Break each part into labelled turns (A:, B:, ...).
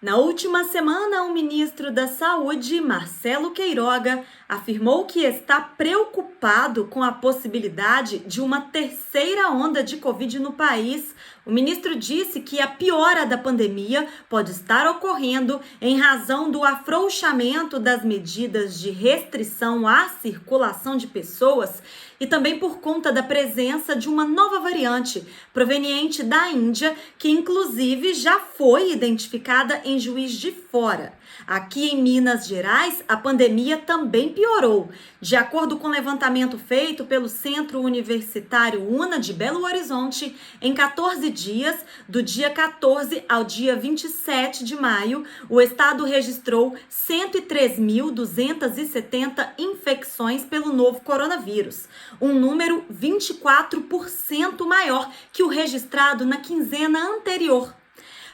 A: Na última semana, o ministro da Saúde, Marcelo Queiroga, afirmou que está preocupado com a possibilidade de uma terceira onda de Covid no país. O ministro disse que a piora da pandemia pode estar ocorrendo em razão do afrouxamento das medidas de restrição à circulação de pessoas e também por conta da presença de uma nova variante proveniente da Índia, que inclusive já foi identificada em Juiz de Fora. Aqui em Minas Gerais, a pandemia também piorou. De acordo com o levantamento feito pelo Centro Universitário UNA de Belo Horizonte, em 14 dias, do dia 14 ao dia 27 de maio, o estado registrou 103.270 infecções pelo novo coronavírus, um número 24% maior que o registrado na quinzena anterior.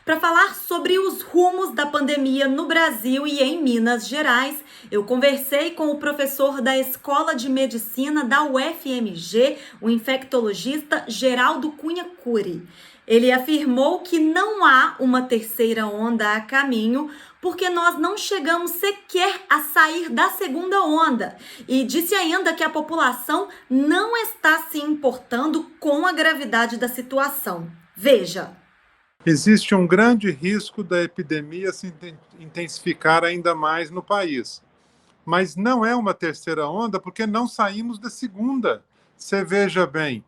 A: Para falar sobre os rumos da pandemia no Brasil e em Minas Gerais, eu conversei com o professor da Escola de Medicina da UFMG, o infectologista Geraldo Cunha Curi. Ele afirmou que não há uma terceira onda a caminho, porque nós não chegamos sequer a sair da segunda onda. E disse ainda que a população não está se importando com a gravidade da situação. Veja.
B: Existe um grande risco da epidemia se intensificar ainda mais no país. Mas não é uma terceira onda porque não saímos da segunda. Você veja bem,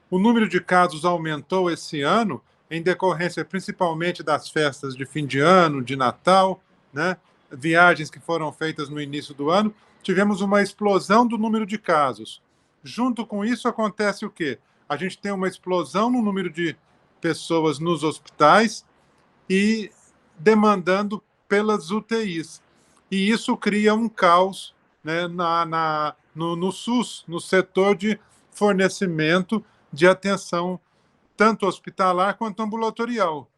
B: o número de casos aumentou esse ano em decorrência principalmente das festas de fim de ano, de Natal, né? Viagens que foram feitas no início do ano. Tivemos uma explosão do número de casos. Junto com isso acontece o quê? A gente tem uma explosão no número de pessoas nos hospitais e demandando pelas UTIs. E isso cria um caos, né, no SUS, no setor de fornecimento de atenção tanto hospitalar quanto ambulatorial,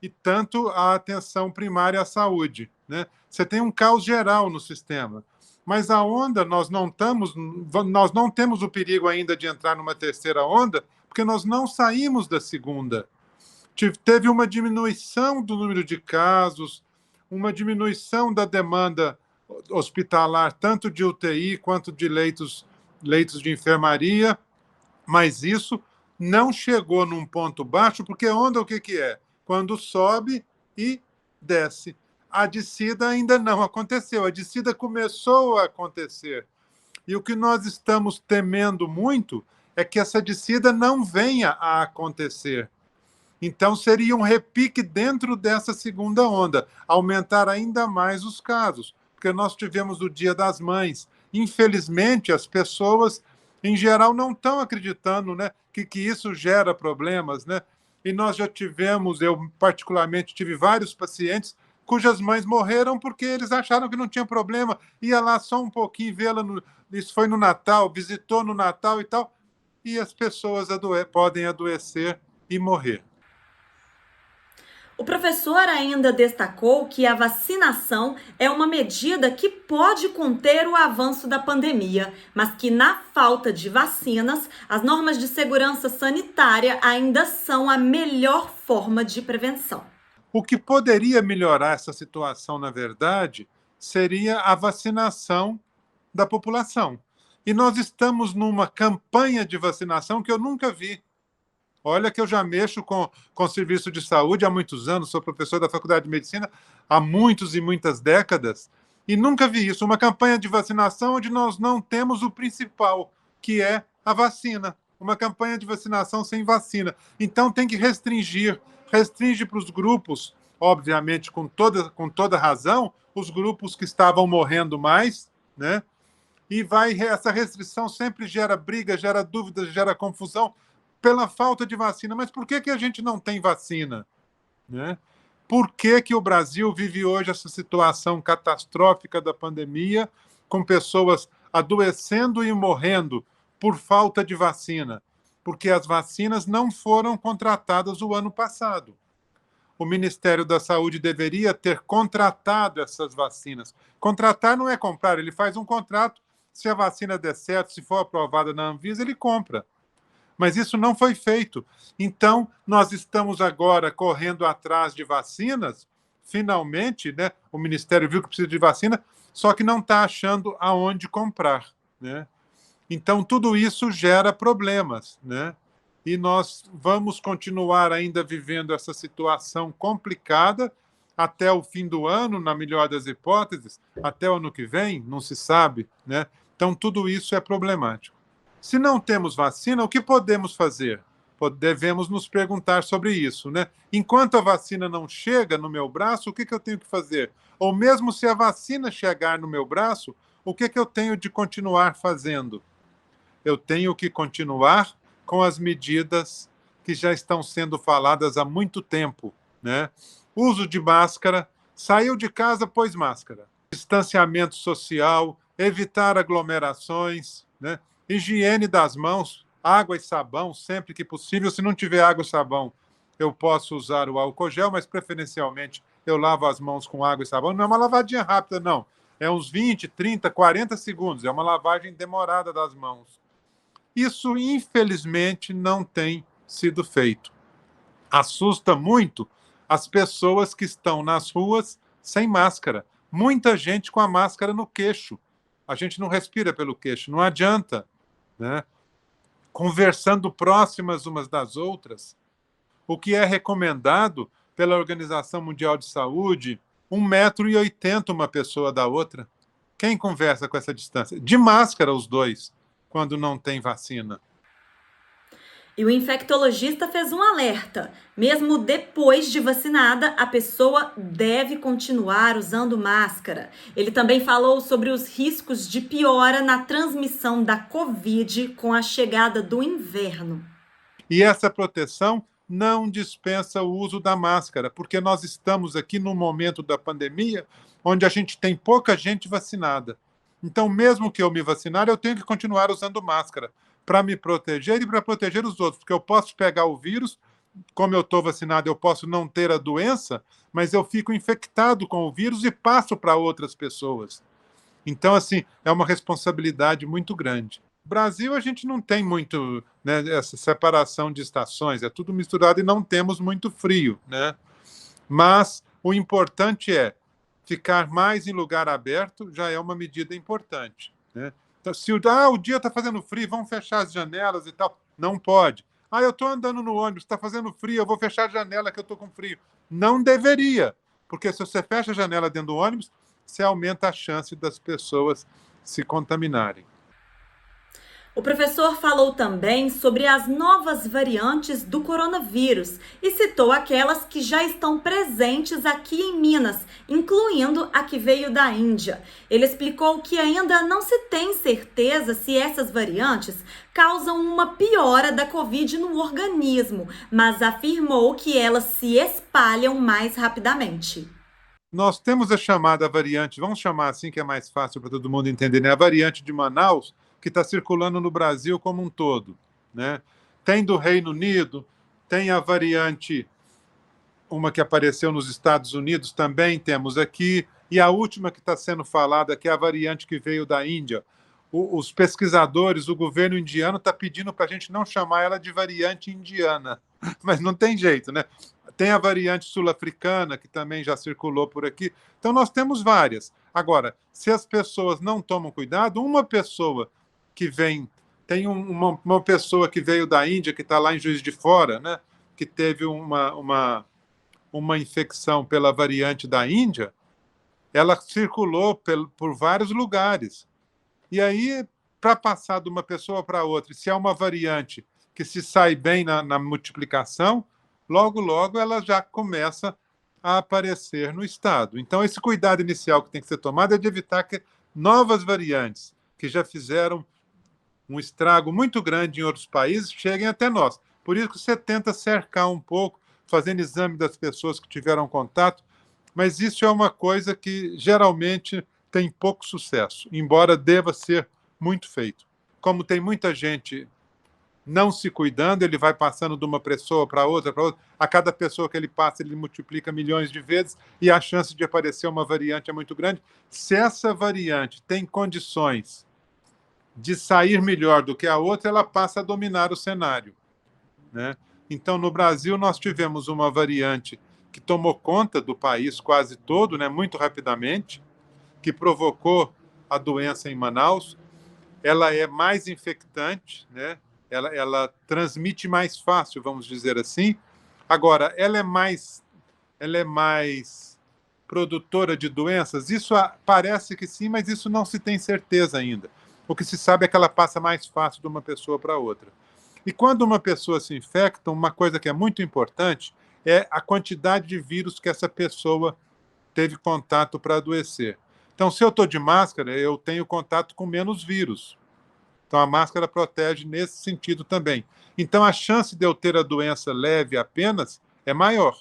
B: e tanto a atenção primária à saúde, né? Você tem um caos geral no sistema. Mas a onda, nós não temos o perigo ainda de entrar numa terceira onda, porque nós não saímos da segunda. Teve uma diminuição do número de casos, uma diminuição da demanda hospitalar, tanto de UTI quanto de leitos de enfermaria, mas isso não chegou num ponto baixo, porque onda o que é? Quando sobe e desce. A descida ainda não aconteceu, a descida começou a acontecer. E o que nós estamos temendo muito é que essa descida não venha a acontecer. Então, seria um repique dentro dessa segunda onda, aumentar ainda mais os casos, porque nós tivemos o Dia das Mães. Infelizmente, as pessoas, em geral, não estão acreditando, né, que isso gera problemas, né? E nós já tivemos, eu particularmente tive vários pacientes cujas mães morreram porque eles acharam que não tinha problema, ia lá só um pouquinho vê-la, isso foi no Natal, visitou no Natal e tal, e as pessoas podem adoecer e morrer.
A: O professor ainda destacou que a vacinação é uma medida que pode conter o avanço da pandemia, mas que na falta de vacinas, as normas de segurança sanitária ainda são a melhor forma de prevenção.
B: O que poderia melhorar essa situação, na verdade, seria a vacinação da população. E nós estamos numa campanha de vacinação que eu nunca vi. Olha que eu já mexo com serviço de saúde há muitos anos, sou professor da Faculdade de Medicina há muitos e muitas décadas, e nunca vi isso, uma campanha de vacinação onde nós não temos o principal, que é a vacina. Uma campanha de vacinação sem vacina. Então tem que restringe para os grupos, obviamente com toda razão, os grupos que estavam morrendo mais, né? E essa restrição sempre gera briga, gera dúvida, gera confusão, pela falta de vacina. Mas por que a gente não tem vacina? Né? Por que o Brasil vive hoje essa situação catastrófica da pandemia, com pessoas adoecendo e morrendo por falta de vacina? Porque as vacinas não foram contratadas o ano passado. O Ministério da Saúde deveria ter contratado essas vacinas. Contratar não é comprar, ele faz um contrato, se a vacina der certo, se for aprovada na Anvisa, ele compra. Mas isso não foi feito. Então, nós estamos agora correndo atrás de vacinas finalmente, né, o Ministério viu que precisa de vacina, só que não está achando aonde comprar, né? Então, tudo isso gera problemas, né? E nós vamos continuar ainda vivendo essa situação complicada até o fim do ano, na melhor das hipóteses, até o ano que vem, não se sabe, né? Então, tudo isso é problemático. Se não temos vacina, o que podemos fazer? Devemos nos perguntar sobre isso, né? Enquanto a vacina não chega no meu braço, o que eu tenho que fazer? Ou mesmo se a vacina chegar no meu braço, o que eu tenho de continuar fazendo? Eu tenho que continuar com as medidas que já estão sendo faladas há muito tempo, né? Uso de máscara, saiu de casa, pôs máscara. Distanciamento social, evitar aglomerações, né? Higiene das mãos, água e sabão sempre que possível. Se não tiver água e sabão, eu posso usar o álcool gel, mas preferencialmente eu lavo as mãos com água e sabão. Não é uma lavadinha rápida, não. É uns 20, 30, 40 segundos. É uma lavagem demorada das mãos. Isso, infelizmente, não tem sido feito. Assusta muito as pessoas que estão nas ruas sem máscara. Muita gente com a máscara no queixo. A gente não respira pelo queixo, não adianta, né? Conversando próximas umas das outras, o que é recomendado pela Organização Mundial de Saúde, 1,80 m uma pessoa da outra. Quem conversa com essa distância? De máscara os dois, quando não tem vacina.
A: E o infectologista fez um alerta. Mesmo depois de vacinada, a pessoa deve continuar usando máscara. Ele também falou sobre os riscos de piora na transmissão da Covid com a chegada do inverno.
B: E essa proteção não dispensa o uso da máscara, porque nós estamos aqui no momento da pandemia onde a gente tem pouca gente vacinada. Então, mesmo que eu me vacinar, eu tenho que continuar usando máscara para me proteger e para proteger os outros, porque eu posso pegar o vírus, como eu estou vacinado, eu posso não ter a doença, mas eu fico infectado com o vírus e passo para outras pessoas. Então, assim, é uma responsabilidade muito grande. No Brasil, a gente não tem muito, né, essa separação de estações, é tudo misturado e não temos muito frio, né? Mas o importante é ficar mais em lugar aberto, já é uma medida importante, né? Então, se o dia está fazendo frio, vamos fechar as janelas e tal. Não pode. Eu estou andando no ônibus, está fazendo frio, eu vou fechar a janela que eu estou com frio. Não deveria, porque se você fecha a janela dentro do ônibus, você aumenta a chance das pessoas se contaminarem.
A: O professor falou também sobre as novas variantes do coronavírus e citou aquelas que já estão presentes aqui em Minas, incluindo a que veio da Índia. Ele explicou que ainda não se tem certeza se essas variantes causam uma piora da Covid no organismo, mas afirmou que elas se espalham mais rapidamente.
B: Nós temos a chamada variante, vamos chamar assim que é mais fácil para todo mundo entender, né? A variante de Manaus, que está circulando no Brasil como um todo, né? Tem do Reino Unido, tem a variante, uma que apareceu nos Estados Unidos, também temos aqui, e a última que está sendo falada, que é a variante que veio da Índia. Os pesquisadores, o governo indiano está pedindo para a gente não chamar ela de variante indiana, mas não tem jeito, né? Tem a variante sul-africana, que também já circulou por aqui. Então, nós temos várias. Agora, se as pessoas não tomam cuidado, uma pessoa que vem... Tem uma pessoa que veio da Índia, que está lá em Juiz de Fora, né? Que teve uma infecção pela variante da Índia. Ela circulou por vários lugares. E aí, para passar de uma pessoa para outra, se é uma variante que se sai bem na multiplicação, logo, logo ela já começa a aparecer no estado. Então, esse cuidado inicial que tem que ser tomado é de evitar que novas variantes, que já fizeram um estrago muito grande em outros países, cheguem até nós. Por isso que você tenta cercar um pouco, fazendo exame das pessoas que tiveram contato, mas isso é uma coisa que geralmente tem pouco sucesso, embora deva ser muito feito. Como tem muita gente não se cuidando, ele vai passando de uma pessoa para outra, a cada pessoa que ele passa, ele multiplica milhões de vezes e a chance de aparecer uma variante é muito grande. Se essa variante tem condições de sair melhor do que a outra, ela passa a dominar o cenário, né? Então, no Brasil, nós tivemos uma variante que tomou conta do país quase todo, né, muito rapidamente, que provocou a doença em Manaus. Ela é mais infectante, né? Ela transmite mais fácil, vamos dizer assim. Agora, ela é mais produtora de doenças? Isso parece que sim, mas isso não se tem certeza ainda. O que se sabe é que ela passa mais fácil de uma pessoa para outra. E quando uma pessoa se infecta, uma coisa que é muito importante é a quantidade de vírus que essa pessoa teve contato para adoecer. Então, se eu estou de máscara, eu tenho contato com menos vírus. Então, a máscara protege nesse sentido também. Então, a chance de eu ter a doença leve apenas é maior.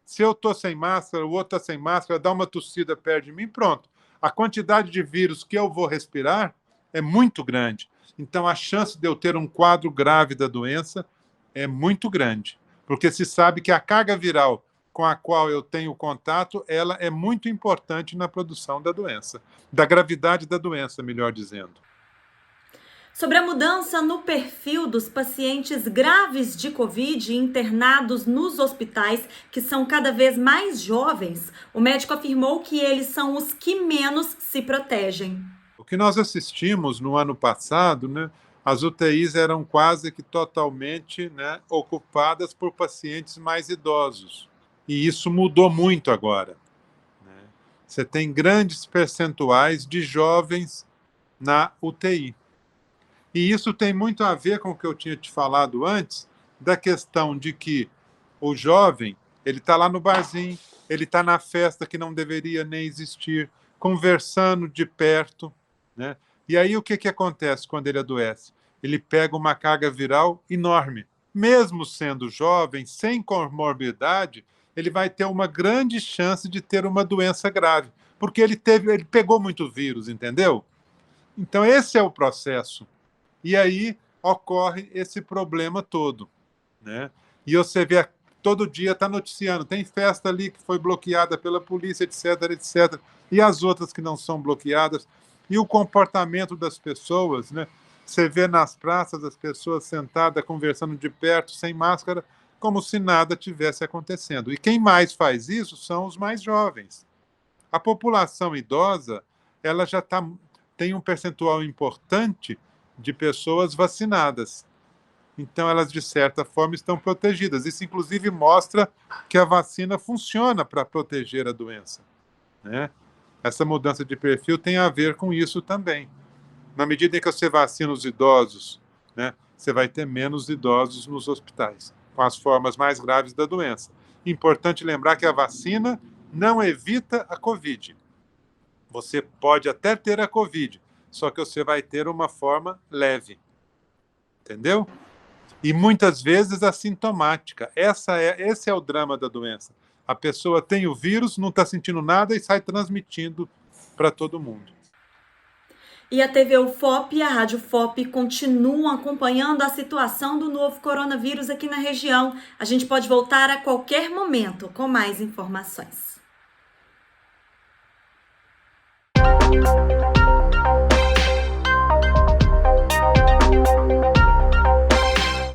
B: Se eu estou sem máscara, o outro está sem máscara, dá uma tossida perto de mim, pronto. A quantidade de vírus que eu vou respirar é muito grande. Então, a chance de eu ter um quadro grave da doença é muito grande. Porque se sabe que a carga viral com a qual eu tenho contato, ela é muito importante na produção da doença, da gravidade da doença, melhor dizendo.
A: Sobre a mudança no perfil dos pacientes graves de Covid internados nos hospitais, que são cada vez mais jovens, o médico afirmou que eles são os que menos se protegem.
B: O que nós assistimos no ano passado, né, as UTIs eram quase que totalmente, né, ocupadas por pacientes mais idosos. E isso mudou muito agora, né? Você tem grandes percentuais de jovens na UTI. E isso tem muito a ver com o que eu tinha te falado antes, da questão de que o jovem, ele está lá no barzinho, ele está na festa que não deveria nem existir, conversando de perto, né? E aí o que, que acontece quando ele adoece? Ele pega uma carga viral enorme. Mesmo sendo jovem, sem comorbidade, ele vai ter uma grande chance de ter uma doença grave, porque ele pegou muito vírus, entendeu? Então esse é o processo. E aí ocorre esse problema todo, né? E você vê todo dia está noticiando, tem festa ali que foi bloqueada pela polícia, etc, etc. E as outras que não são bloqueadas. E o comportamento das pessoas, né? Você vê nas praças as pessoas sentadas, conversando de perto, sem máscara, como se nada tivesse acontecendo. E quem mais faz isso são os mais jovens. A população idosa, ela já tem um percentual importante de pessoas vacinadas. Então, elas, de certa forma, estão protegidas. Isso, inclusive, mostra que a vacina funciona para proteger a doença, né? Essa mudança de perfil tem a ver com isso também. Na medida em que você vacina os idosos, né, você vai ter menos idosos nos hospitais, com as formas mais graves da doença. Importante lembrar que a vacina não evita a Covid. Você pode até ter a Covid, só que você vai ter uma forma leve. Entendeu? E muitas vezes assintomática. Esse é o drama da doença. A pessoa tem o vírus, não está sentindo nada e sai transmitindo para todo mundo.
A: E a TV UFOP e a Rádio FOP continuam acompanhando a situação do novo coronavírus aqui na região. A gente pode voltar a qualquer momento com mais informações.